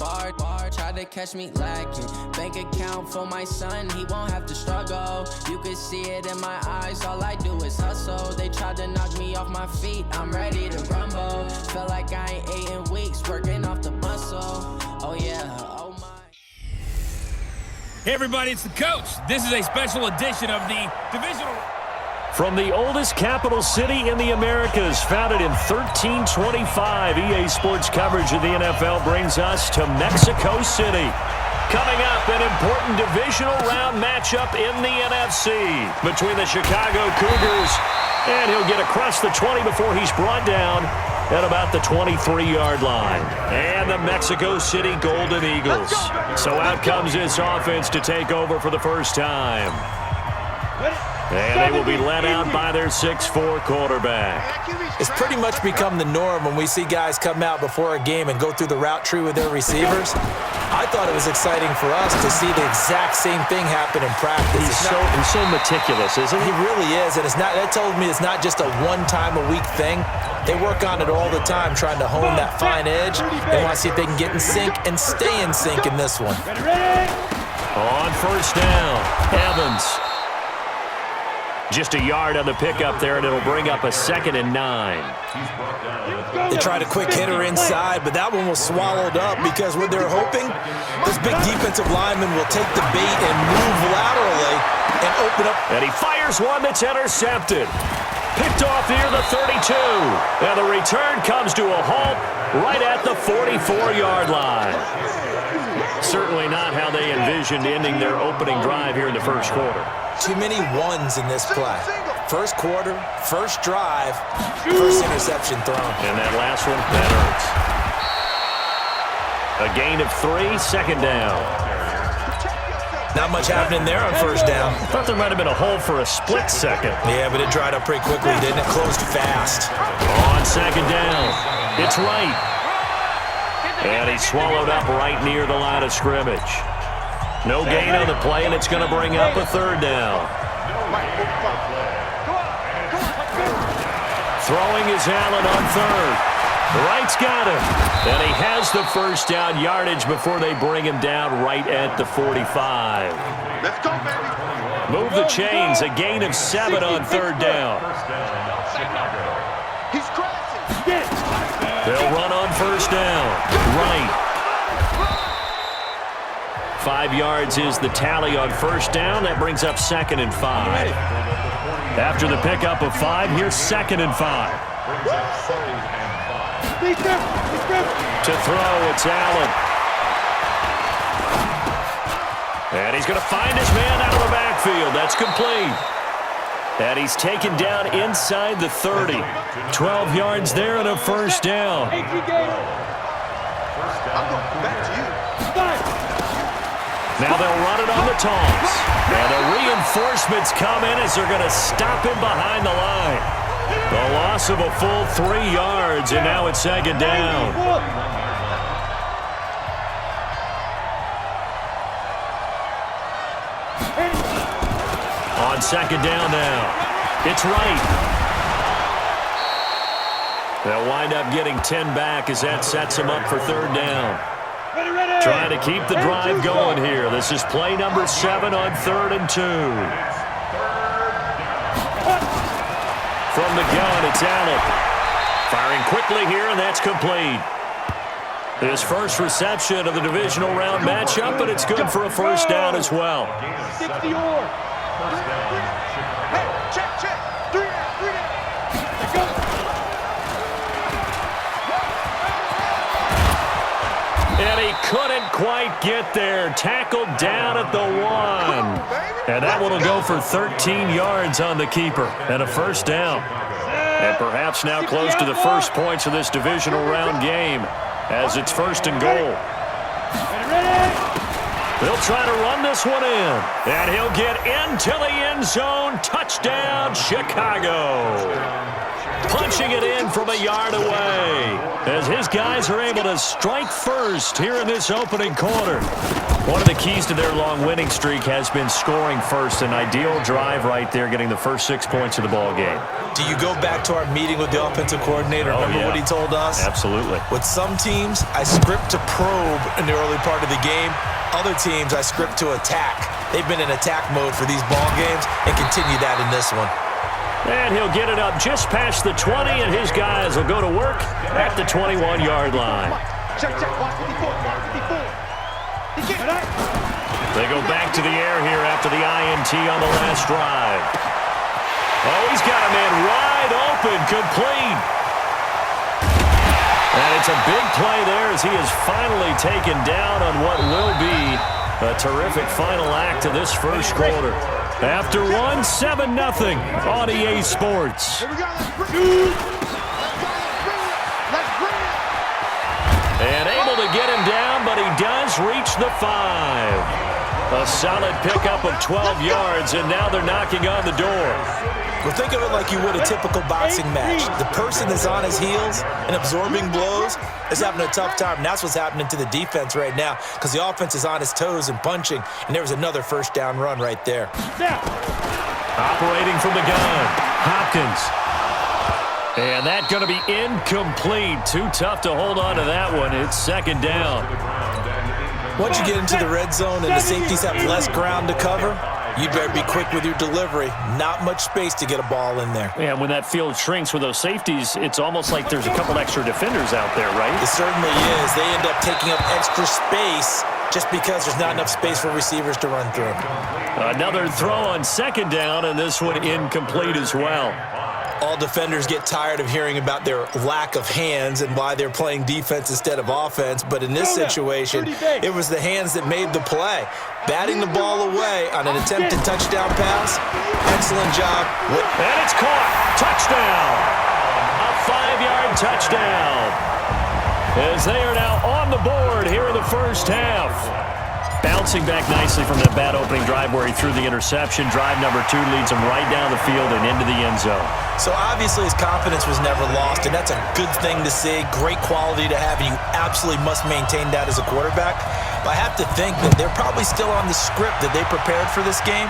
bar. Try to catch me lacking. Bank account for my son, he won't have to struggle. You can see it in my eyes, all I do is hustle. They tried to knock me off my feet, I'm ready to rumble. Felt like I ain't ate in weeks, working off the muscle. Oh yeah, oh my. Hey everybody, it's the coach. This is a special edition of the divisional. From the oldest capital city in the Americas, founded in 1325, EA Sports coverage of the NFL brings us to Mexico City. Coming up, an important divisional round matchup in the NFC between the Chicago Cougars, and he'll get across the 20 before he's brought down at about the 23-yard line. And the Mexico City Golden Eagles. So out comes this offense to take over for the first time. And they will be led out by their 6'4" quarterback. It's pretty much become the norm when we see guys come out before a game and go through the route tree with their receivers. I thought it was exciting for us to see the exact same thing happen in practice. He's so meticulous, isn't he? He really is, and that told me it's not just a one-time-a-week thing. They work on it all the time, trying to hone that fine edge. They want to see if they can get in sync and stay in sync in this one. On first down, Evans. Just a yard on the pickup there, and it'll bring up a 2nd and 9. They tried a quick hitter inside, but that one was swallowed up because what they're hoping, this big defensive lineman will take the bait and move laterally and open up. And he fires one that's intercepted. Picked off near the 32. And the return comes to a halt right at the 44-yard line. Certainly not how they envisioned ending their opening drive here in the first quarter. Too many ones in this play. First quarter, first drive, first interception thrown. And that last one, that hurts. A gain of 3, 2nd down. Not much happening there on first down. I thought there might have been a hole for a split second. Yeah, but it dried up pretty quickly, didn't it? Closed fast. On 2nd down, it's right. And he's swallowed up right near the line of scrimmage. No gain on the play, and it's going to bring up a 3rd down. Throwing is Allen on 3rd. Wright's got him. And he has the first down yardage before they bring him down right at the 45. Let's go, baby. Move the chains. A gain of 7 on 3rd down. He's crashing. They'll run on first down. Right. 5 yards is the tally on first down. That brings up 2nd and 5. After the pickup of 5, here's 2nd and 5. To throw, it's Allen. And he's going to find his man out of the backfield. That's complete. And he's taken down inside the 30. 12 yards there and a first down. I'm going back to you. Now they'll run it on the toss. And the reinforcements come in as they're going to stop him behind the line. The loss of a full 3 yards, and now it's 2nd down. On 2nd down now. It's right. They'll wind up getting 10 back as that sets them up for 3rd down. Trying to keep the drive going here. This is play number 7 on 3rd and 2. From the gun, it's Allen. Firing quickly here, and that's complete. His first reception of the divisional round matchup, but it's good for a first down as well. 60 or. Hey, check. 3 down. Go. And he couldn't quite get there. Tackled down at the 1. And that one will go for 13 yards on the keeper and a first down. And perhaps now close to the first points of this divisional round game as it's 1st and goal. They'll try to run this one in. And he'll get into the end zone. Touchdown, Chicago. punching it in from a yard away as his guys are able to strike first here in this opening quarter. One of the keys to their long winning streak has been scoring first. An ideal drive right there, getting the first 6 points of the ball game. Do you go back to our meeting with the offensive coordinator? Remember what he told us? Absolutely. With some teams, I script to probe in the early part of the game. Other teams, I script to attack. They've been in attack mode for these ball games and continue that in this one. And he'll get it up just past the 20, and his guys will go to work at the 21-yard line. Check, check, 154, 154. They go back to the air here after the INT on the last drive. Oh, he's got a man wide open, complete. And it's a big play there as he is finally taken down on what will be a terrific final act of this first quarter. After one, 7-0 on EA Sports. Here we go, let's bring it. Let's bring it. And able to get him down, but he does reach the 5. A solid pickup of 12 yards, and now they're knocking on the door. Well, think of it like you would a typical boxing match. The person that's on his heels and absorbing blows is having a tough time. And that's what's happening to the defense right now because the offense is on his toes and punching, and there was another first down run right there. Operating from the gun, Hopkins. And that's going to be incomplete. Too tough to hold on to that one. It's second down. Once you get into the red zone and the safeties have less ground to cover, you better be quick with your delivery. Not much space to get a ball in there. Yeah, when that field shrinks with those safeties, it's almost like there's a couple extra defenders out there, right? It certainly is. They end up taking up extra space just because there's not enough space for receivers to run through. Another throw on second down, and this one incomplete as well. All defenders get tired of hearing about their lack of hands and why they're playing defense instead of offense. But in this situation, it was the hands that made the play. Batting the ball away on an attempted touchdown pass. Excellent job. And it's caught. Touchdown. A 5-yard touchdown. As they are now on the board here in the first half. Bouncing back nicely from that bad opening drive where he threw the interception. Drive number 2 leads him right down the field and into the end zone. So obviously his confidence was never lost, and that's a good thing to see. Great quality to have, and you absolutely must maintain that as a quarterback. But I have to think that they're probably still on the script that they prepared for this game.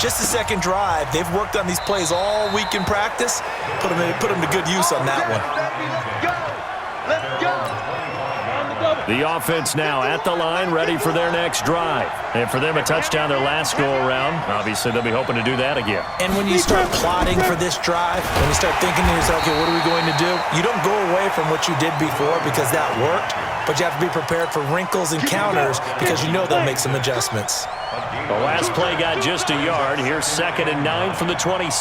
Just the second drive. They've worked on these plays all week in practice. Put them to good use on that one. Let's go. Let's go. The offense now at the line, ready for their next drive. And for them, a touchdown their last go-around. Obviously, they'll be hoping to do that again. And when you start plotting for this drive, when you start thinking to yourself, okay, what are we going to do? You don't go away from what you did before because that worked, but you have to be prepared for wrinkles and counters because you know they'll make some adjustments. The last play got just a yard. Here's 2nd and 9 from the 26.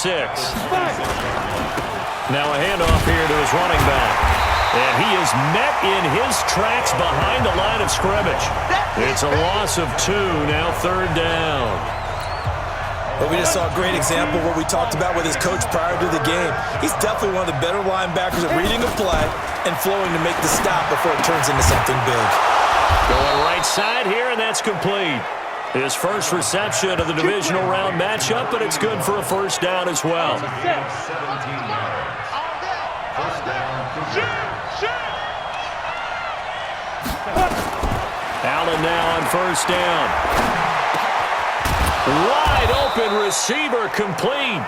Now a handoff here to his running back. And he is met in his tracks behind the line of scrimmage. It's a loss of 2, now 3rd down. But we just saw a great example of what we talked about with his coach prior to the game. He's definitely one of the better linebackers at reading a play and flowing to make the stop before it turns into something big. Going right side here, and that's complete. His first reception of the divisional round matchup, but it's good for a first down as well. Allen now on first down. Wide open receiver complete.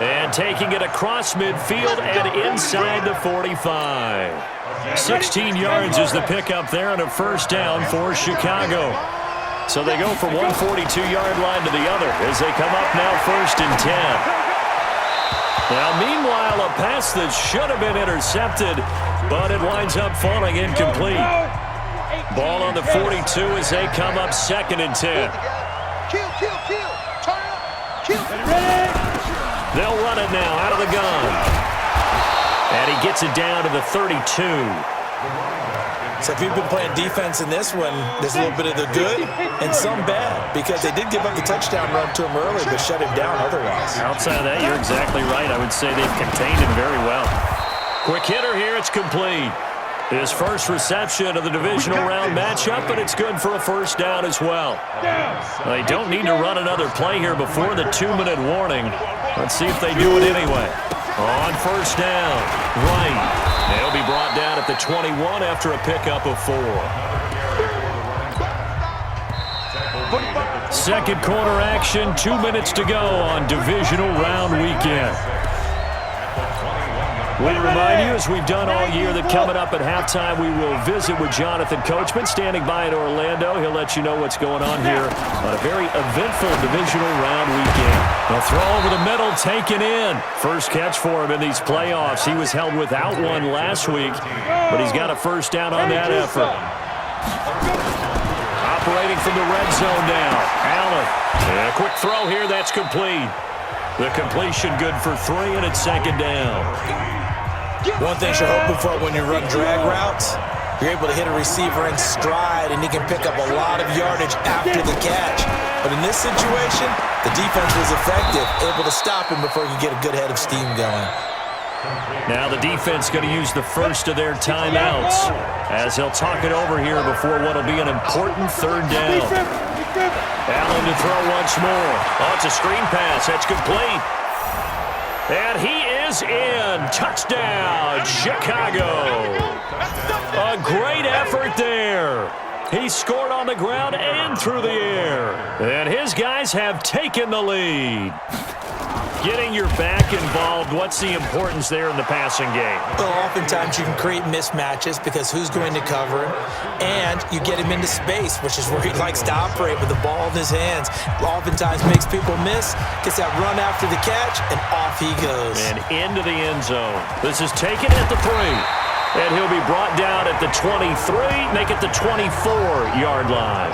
And taking it across midfield and inside the 45. 16 yards is the pickup there and a first down for Chicago. So they go from one 42-yard line to the other as they come up now 1st and 10. Now, meanwhile, a pass that should have been intercepted, but it winds up falling incomplete. Ball on the 42 as they come up 2nd and 10. Kill. Turn up. Kill. They'll run it now out of the gun. And he gets it down to the 32. So if you've been playing defense in this one, there's a little bit of the good and some bad because they did give up the touchdown run to him early but shut him down otherwise. Outside of that, you're exactly right. I would say they've contained him very well. Quick hitter here. It's complete. His first reception of the divisional round matchup, but it's good for a first down as well. They don't need to run another play here before the 2-minute warning. Let's see if they do it anyway. On first down, right. They'll be brought down at the 21 after a pickup of 4. Second quarter action, 2 minutes to go on divisional round weekend. We remind you, as we've done all year, that coming up at halftime, we will visit with Jonathan Coachman, standing by in Orlando. He'll let you know what's going on here on a very eventful divisional round weekend. They'll throw over the middle, taken in. First catch for him in these playoffs. He was held without one last week, but he's got a first down on that effort. Operating from the red zone now. Allen. And a quick throw here. That's complete. The completion good for 3, and it's second down. One thing you're hoping for when you run drag routes, you're able to hit a receiver in stride, and he can pick up a lot of yardage after the catch. But in this situation, the defense was effective, able to stop him before he could get a good head of steam going. Now the defense going to use the first of their timeouts as they'll talk it over here before what will be an important third down. Allen to throw once more. Oh, it's a screen pass. That's complete. And he is in. Touchdown, Chicago. A great effort there. He scored on the ground and through the air. And his guys have taken the lead. Getting your back involved, what's the importance there in the passing game? Well, oftentimes you can create mismatches because who's going to cover him, and you get him into space, which is where he likes to operate with the ball in his hands. Oftentimes makes people miss, gets that run after the catch, and off he goes. And into the end zone. This is taken at the 3. And he'll be brought down at the 23, make it the 24-yard line.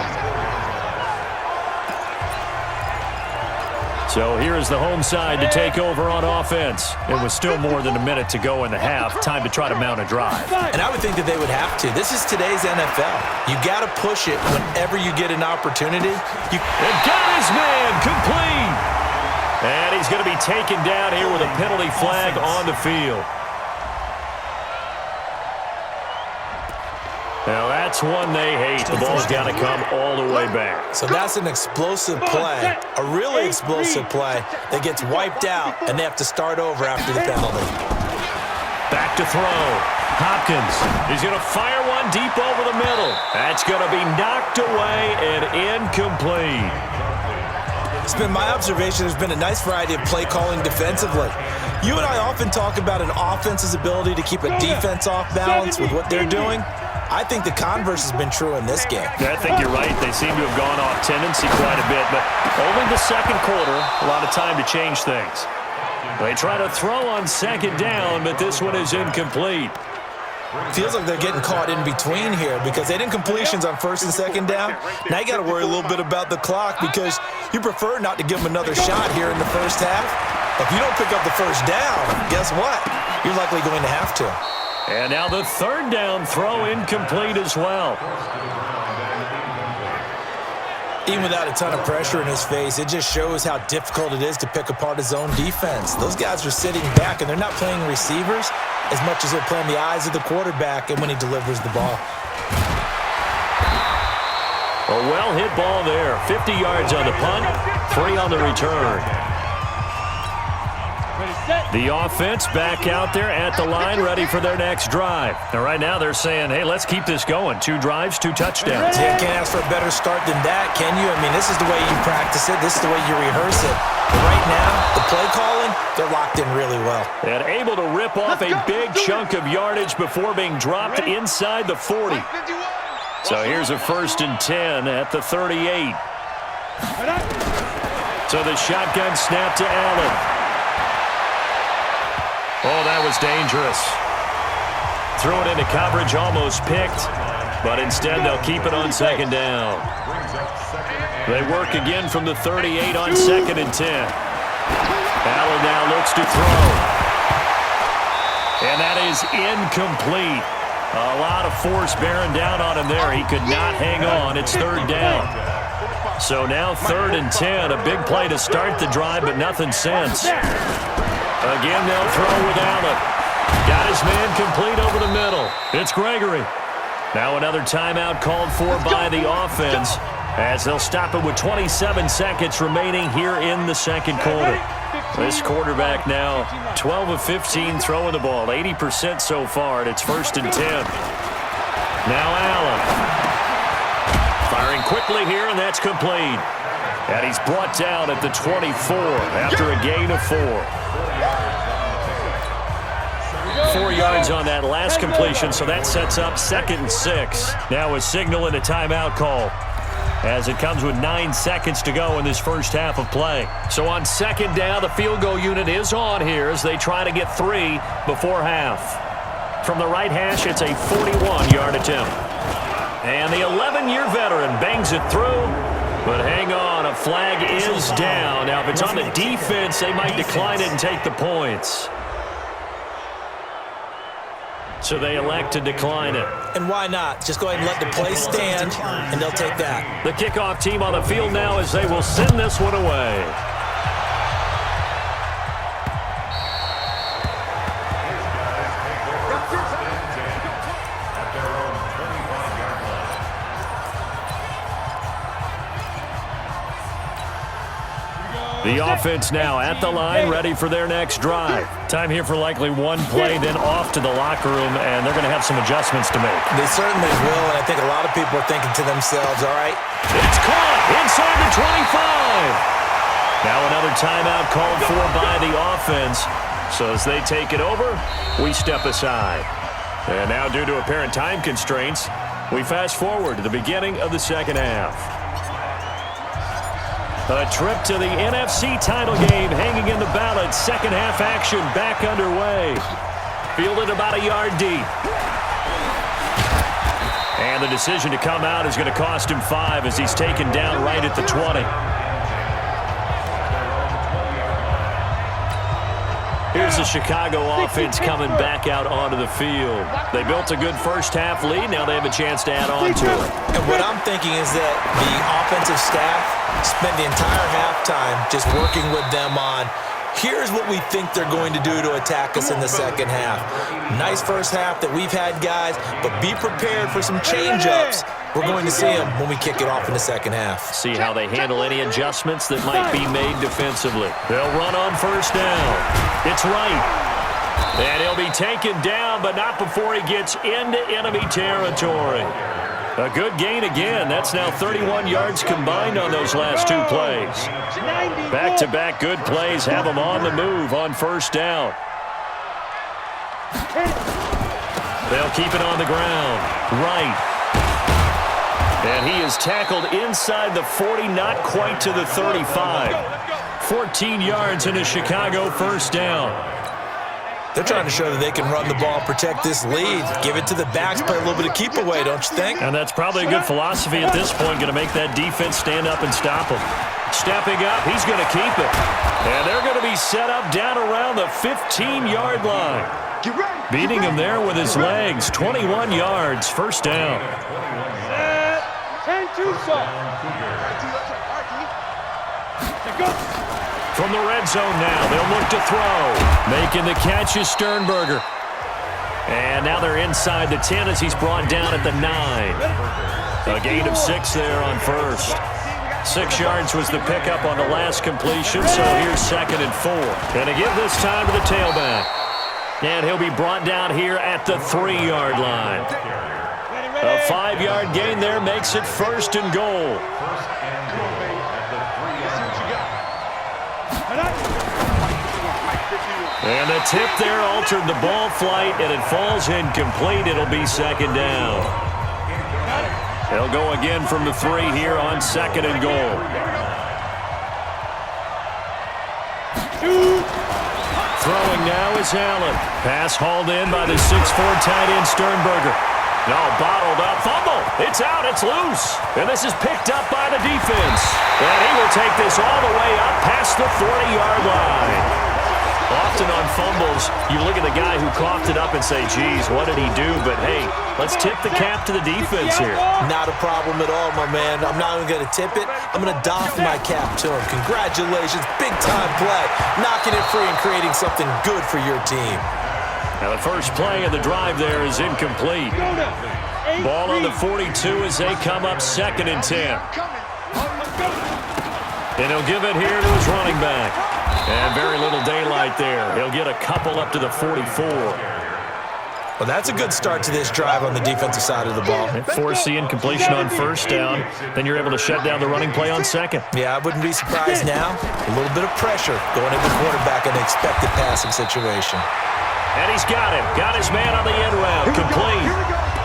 So here is the home side to take over on offense. It was still more than a minute to go in the half. Time to try to mount a drive. And I would think that they would have to. This is today's NFL. You got to push it whenever you get an opportunity. And got his man complete. And he's going to be taken down here with a penalty flag on the field. Now that's one they hate. The ball's got to come all the way back. So that's an explosive play, a really explosive play that gets wiped out, and they have to start over after the penalty. Back to throw. Hopkins is going to fire one deep over the middle. That's going to be knocked away and incomplete. It's been my observation there's been a nice variety of play calling defensively. You and I often talk about an offense's ability to keep a defense off balance with what they're doing. I think the converse has been true in this game. I think you're right. They seem to have gone off tendency quite a bit, but only the second quarter, a lot of time to change things. They try to throw on second down, but this one is incomplete. Feels like they're getting caught in between here because they did incompletions on first and second down. Now you got to worry a little bit about the clock because you prefer not to give them another shot here in the first half. If you don't pick up the first down, guess what? You're likely going to have to. And now the third down throw incomplete as well. Even without a ton of pressure in his face, it just shows how difficult it is to pick apart his own defense. Those guys are sitting back, and they're not playing receivers as much as they're playing the eyes of the quarterback and when he delivers the ball. A well-hit ball there. 50 yards on the punt, 3 on the return. The offense back out there at the line, ready for their next drive. And right now they're saying, hey, let's keep this going. 2 drives, 2 touchdowns. Yeah, can't ask for a better start than that, can you? I mean, this is the way you practice it. This is the way you rehearse it. But right now, the play calling, they're locked in really well. And able to rip off a big chunk of yardage before being dropped inside the 40. So here's a 1st and 10 at the 38. So the shotgun snap to Allen. Oh, that was dangerous. Threw it into coverage, almost picked, but instead they'll keep it on second down. They work again from the 38 on 2nd and 10. Allen now looks to throw. And that is incomplete. A lot of force bearing down on him there. He could not hang on. It's 3rd down. So now 3rd and 10. A big play to start the drive, but nothing since. Again, they'll throw with Allen. Got his man complete over the middle. It's Gregory. Now another timeout called for by the offense as they'll stop it with 27 seconds remaining here in the second quarter. This quarterback now 12 of 15 throwing the ball, 80% so far, and it's 1st and 10. Now Allen. Firing quickly here, and that's complete. And he's brought down at the 24 after a gain of 4. 4 yards on that last completion, so that sets up 2nd and 6. Now a signal and a timeout call, as it comes with 9 seconds to go in this first half of play. So on 2nd down, the field goal unit is on here as they try to get 3 before half. From the right hash, it's a 41-yard attempt. And the 11-year veteran bangs it through. But hang on, a flag is down. Now, if it's on the defense, they might decline it and take the points. So they elect to decline it. And why not? Just go ahead and let the play stand, and they'll take that. The kickoff team on the field now as they will send this one away. The offense now at the line, ready for their next drive. Time here for likely one play, then off to the locker room, and they're going to have some adjustments to make. They certainly will, and I think a lot of people are thinking to themselves, all right. It's caught inside the 25. Now another timeout called for by the offense. So as they take it over, we step aside. And now due to apparent time constraints, we fast forward to the beginning of the second half. A trip to the NFC title game hanging in the balance. Second half action back underway. Fielded about a yard deep. And the decision to come out is going to cost him 5 as he's taken down right at the 20. Here's the Chicago offense coming back out onto the field. They built a good first half lead. Now they have a chance to add on to it. And what I'm thinking is that the offensive staff spent the entire halftime just working with them on, here's what we think they're going to do to attack us in the second half. Nice first half that we've had, guys, but be prepared for some change-ups. We're going to see them when we kick it off in the second half. See how they handle any adjustments that might be made defensively. They'll run on first down. It's right. And he'll be taken down, but not before he gets into enemy territory. A good gain again. That's now 31 yards combined on those last 2 plays. Back-to-back good plays have them on the move on first down. They'll keep it on the ground. Right. And he is tackled inside the 40, not quite to the 35. 14 yards in a Chicago first down. They're trying to show that they can run the ball, protect this lead, give it to the backs, play a little bit of keep away, don't you think? And that's probably a good philosophy at this point, going to make that defense stand up and stop him. Stepping up, he's going to keep it. And they're going to be set up down around the 15-yard line. Beating him there with his legs, 21 yards, first down. From the red zone now, they'll look to throw. Making the catch is Sternberger. And now they're inside the 10 as he's brought down at the 9. A gain of 6 there on first. 6 yards was the pickup on the last completion, so here's 2nd and 4. Gonna give this time to the tailback. And he'll be brought down here at the 3-yard line. A 5-yard gain there makes it 1st and goal. And the tip there altered the ball flight, and it falls incomplete. It'll be 2nd down. They'll go again from the 3 here on 2nd and goal. Throwing now is Allen. Pass hauled in by the 6'4" tight end Sternberger. No, bottled up. Fumble. It's out. It's loose. And this is picked up by the defense. And he will take this all the way up past the 40-yard line. Often on fumbles, you look at the guy who coughed it up and say, geez, what did he do? But, hey, let's tip the cap to the defense here. Not a problem at all, my man. I'm not even going to tip it. I'm going to doff my cap to him. Congratulations. Big-time play. Knocking it free and creating something good for your team. Now, the first play of the drive there is incomplete. Ball on the 42 as they come up 2nd and 10. And he'll give it here to his running back. And very little daylight there. He'll get a couple up to the 44. Well, that's a good start to this drive on the defensive side of the ball. Force the incompletion on first down. Then you're able to shut down the running play on second. Yeah, I wouldn't be surprised now. A little bit of pressure going into the quarterback in an expected passing situation. And he's got him. Got his man on the end route. Complete.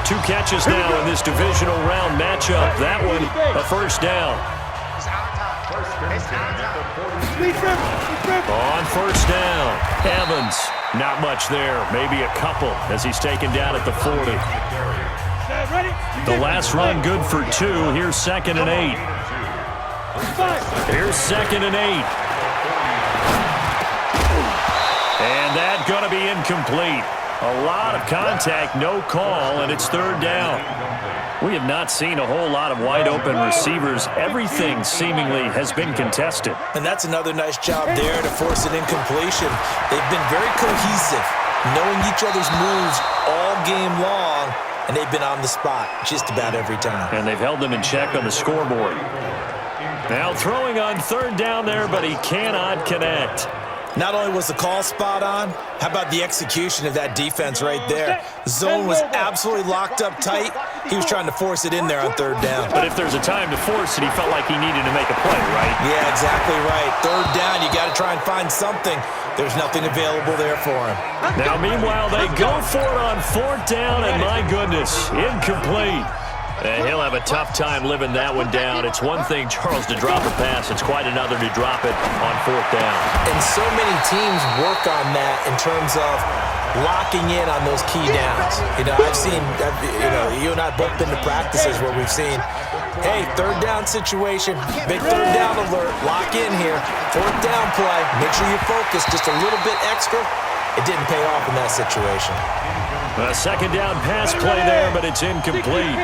2 catches now in this divisional round matchup. That one, a first down. On first down, Evans. Not much there. Maybe a couple as he's taken down at the 40. The last run good for 2. Here's 2nd and 8. Here's 2nd and 8. And that's going to be incomplete. A lot of contact, no call, and it's 3rd down. We have not seen a whole lot of wide-open receivers. Everything seemingly has been contested. And that's another nice job there to force an incompletion. They've been very cohesive, knowing each other's moves all game long, and they've been on the spot just about every time. And they've held them in check on the scoreboard. Now throwing on 3rd down there, but he cannot connect. Not only was the call spot on, how about the execution of that defense right there? Zone was absolutely locked up tight. He was trying to force it in there on 3rd down. But if there's a time to force it, he felt like he needed to make a play, right? Yeah, exactly right. 3rd down, you got to try and find something. There's nothing available there for him. Now, meanwhile, they go for it on 4th down, and my goodness, incomplete. And he'll have a tough time living that one down. It's one thing, Charles, to drop a pass. It's quite another to drop it on 4th down. And so many teams work on that in terms of locking in on those key downs. I've seen, you and I both been to practices where we've seen, hey, 3rd down situation, big 3rd down alert, lock in here, 4th down play, make sure you focus just a little bit extra. It didn't pay off in that situation. A 2nd down pass play there, but it's incomplete.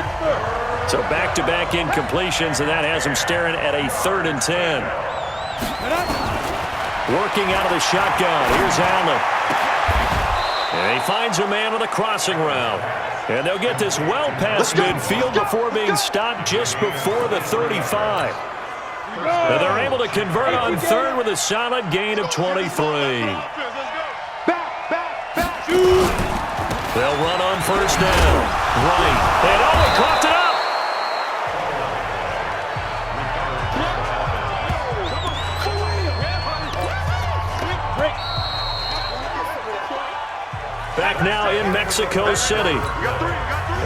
So back-to-back incompletions, and that has him staring at a 3rd and 10. Working out of the shotgun. Here's Allen. And he finds a man on the crossing route. And they'll get this well past midfield before being stopped just before the 35. And they're able to convert on 3rd with a solid gain of 23. They'll run on 1st down. Right. And he coughed it up. Back now in Mexico City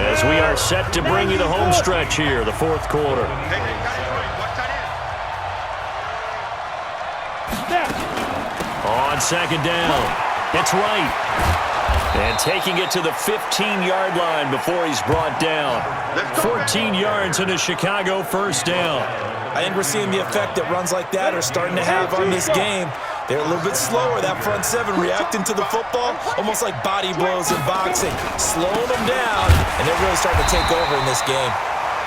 as we are set to bring you the home stretch here, the 4th quarter. On 2nd down, it's right. And taking it to the 15-yard line before he's brought down. 14 yards and a Chicago 1st down. I think we're seeing the effect that runs like that are starting to have on this game. They're a little bit slower, that front 7, reacting to the football, almost like body blows in boxing, slowing them down, and they're really starting to take over in this game.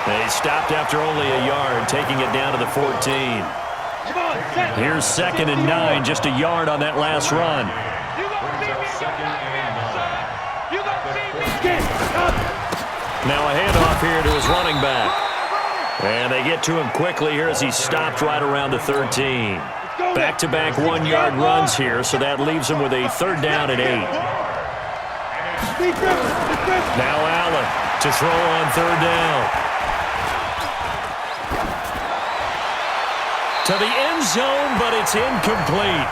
They stopped after only a yard, taking it down to the 14. Here's 2nd and 9, just a yard on that last run. Now a handoff here to his running back. And they get to him quickly here as he's stopped right around the 13. Back-to-back 1-yard runs here, so that leaves him with a 3rd down and 8. Now Allen to throw on 3rd down. To the end zone, but it's incomplete.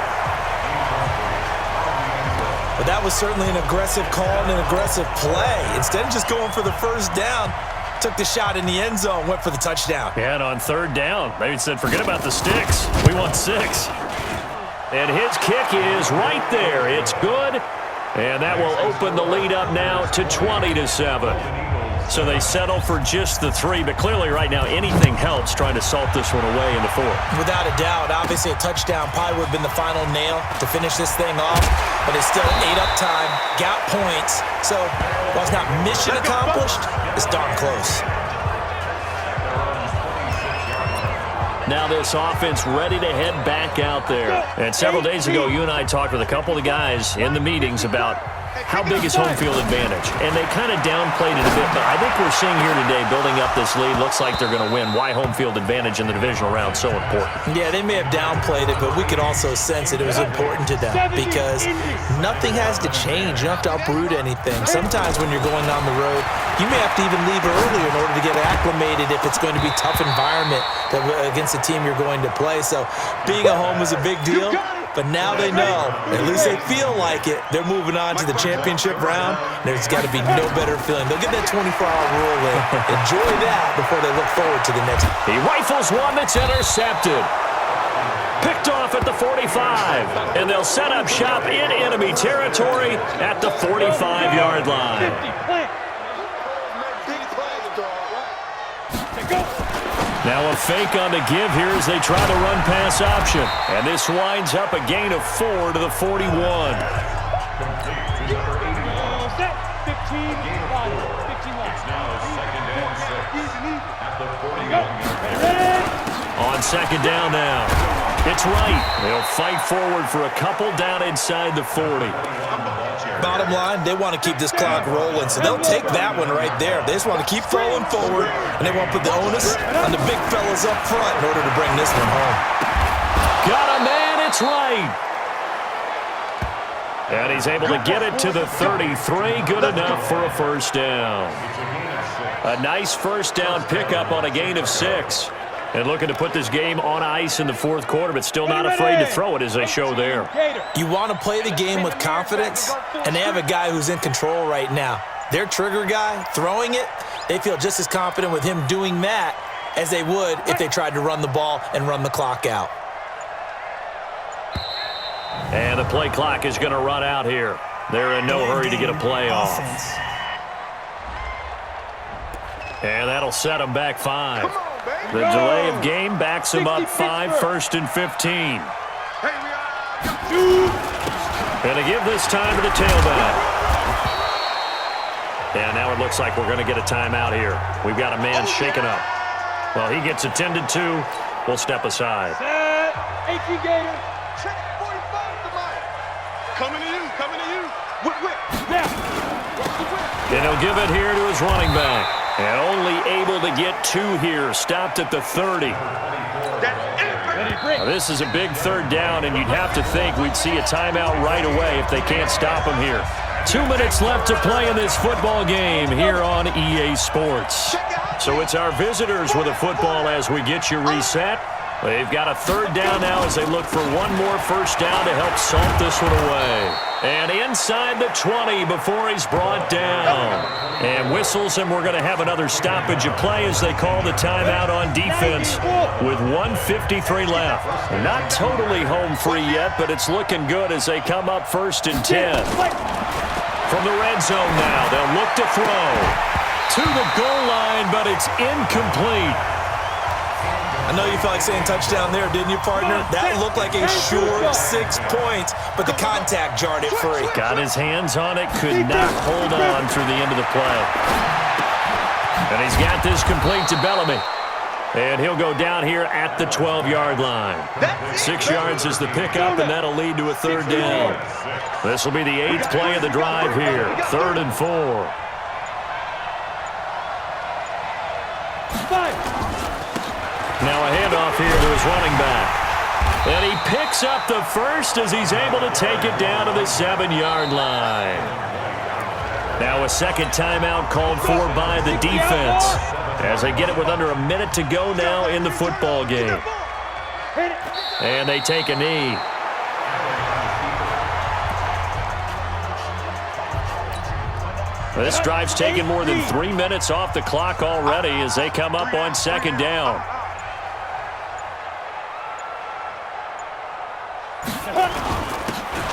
But that was certainly an aggressive call and an aggressive play. Instead of just going for the 1st down, took the shot in the end zone, went for the touchdown. Yeah, and on 3rd down, maybe said, forget about the sticks. We want 6. And his kick is right there. It's good. And that will open the lead up now to 20-7. So they settle for just the 3, but clearly right now anything helps trying to salt this one away in the 4th. Without a doubt, obviously a touchdown probably would have been the final nail to finish this thing off, but it's still 8 up time, got points, so while it's not mission accomplished, it's darn close. Now this offense ready to head back out there. And several days ago, you and I talked with a couple of the guys in the meetings about how big is home field advantage? And they kind of downplayed it a bit, but I think we're seeing here today, building up this lead, looks like they're going to win. Why home field advantage in the divisional round so important? Yeah, they may have downplayed it, but we could also sense it was important to them because nothing has to change. You don't have to uproot anything. Sometimes when you're going on the road, you may have to even leave earlier in order to get acclimated if it's going to be a tough environment against the team you're going to play. So being at home is a big deal. But now they know, at least they feel like it, they're moving on to the championship round. There's got to be no better feeling. They'll get that 24-hour rule in. Enjoy that before they look forward to the next. He rifles one that's intercepted. Picked off at the 45. And they'll set up shop in enemy territory at the 45-yard line. Now a fake on the give here as they try the run-pass option. And this winds up a gain of 4 to the 41. On second down now. It's right. They'll fight forward for a couple down inside the 40. Bottom line, they want to keep this clock rolling, so they'll take that one right there. They just want to keep falling forward, and they want to put the onus on the big fellas up front in order to bring this one home. Got a man, it's right. And he's able to get it to the 33. Good enough for a first down. A nice first down pickup on a gain of 6. And looking to put this game on ice in the fourth quarter, but still not afraid to throw it as they show there. You want to play the game with confidence, and they have a guy who's in control right now. Their trigger guy, throwing it, they feel just as confident with him doing that as they would if they tried to run the ball and run the clock out. And the play clock is going to run out here. They're in no hurry to get a play off. And that'll set them back 5. The delay of game backs them up 5, 1st and 15. And to give this time to the tailback. And now it looks like we're going to get a timeout here. We've got a man shaken up. Well, he gets attended to. We'll step aside. 18 Gator. Check 45 to mine. Coming to you. Coming to you. Whip. Now. And he'll give it here to his running back. And only able to get 2 here. Stopped at the 30. Now, this is a big third down, and you'd have to think we'd see a timeout right away if they can't stop him here. 2 minutes left to play in this football game here on EA Sports. So it's our visitors with a football as we get you reset. They've got a third down now as they look for one more first down to help salt this one away. And inside the 20 before he's brought down. And whistles, and we're going to have another stoppage of play as they call the timeout on defense with 1:53 left. Not totally home free yet, but it's looking good as they come up 1st and 10. From the red zone now, they'll look to throw to the goal line, but it's incomplete. I know you felt like saying touchdown there, didn't you, partner? That looked like a sure 6 points, but the contact jarred it free. Got his hands on it, could not hold on through the end of the play. And he's got this complete to Bellamy. And he'll go down here at the 12-yard line. 6 yards is the pickup, and that'll lead to a third down. This will be the 8th play of the drive here. 3rd and 4. Now a handoff here to his running back. And he picks up the first as he's able to take it down to the 7-yard line. Now a second timeout called for by the defense as they get it with under a minute to go now in the football game. And they take a knee. This drive's taken more than 3 minutes off the clock already as they come up on second down.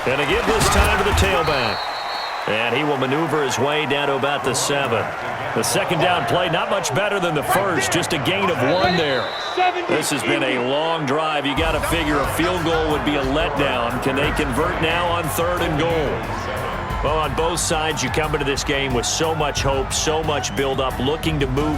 And to give this time to the tailback. And he will maneuver his way down to about the 7. The second down play, not much better than the first, just a gain of 1 there. This has been a long drive. You got to figure a field goal would be a letdown. Can they convert now on 3rd and goal? Well, on both sides, you come into this game with so much hope, so much build-up, looking to move